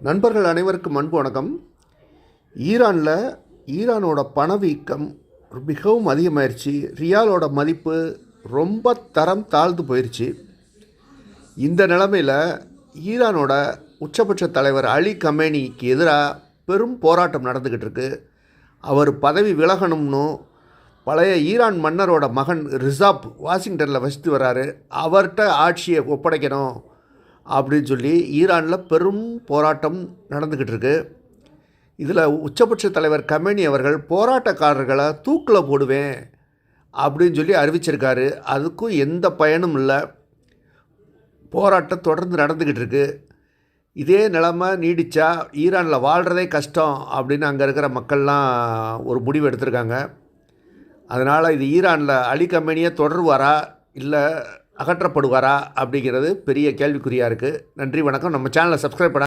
நண்பர்கள் அனைவருக்கும் அன்பு வணக்கம். ஈரானோட பணவீக்கம் மிகவும் அதிகமாயிருச்சு. ரியாலோட மதிப்பு ரொம்ப தரம் தாழ்ந்து போயிடுச்சு. இந்த நிலைமையில் ஈரானோட உச்சபட்ச தலைவர் அலி கமேனிக்கு எதிராக பெரும் போராட்டம் நடந்துக்கிட்டு இருக்கு. அவர் பதவி விலகணும்னு பழைய ஈரான் மன்னரோட மகன் ரிசாப் வாஷிங்டனில் வசித்து வர்றாரு. அவர்கிட்ட ஆட்சியை ஒப்படைக்கணும் அப்படின்னு சொல்லி ஈரானில் பெரும் போராட்டம் நடந்துக்கிட்டு இருக்கு. இதில் உச்சபட்ச தலைவர் கமேனி அவர்கள் போராட்டக்காரர்களை தூக்கில் போடுவேன் அப்படின்னு சொல்லி அறிவிச்சிருக்காரு. அதுக்கும் எந்த பயனும் இல்லை. போராட்டம் தொடர்ந்து நடந்துக்கிட்டு இருக்கு. இதே நிலைமை நீடித்தா ஈரானில் வாழ்கிறதே கஷ்டம் அப்படின்னு அங்கே இருக்கிற மக்கள்லாம் ஒரு முடிவு எடுத்திருக்காங்க. அதனால் இது ஈரானில் அலி கமேனியை தொடருவாரா இல்லை அகற்றப்படுவாரா அப்படிங்கிறது பெரிய கேள்விக்குறியாக இருக்குது. நன்றி, வணக்கம். நம்ம சேனலை சப்ஸ்கிரைப் பண்ண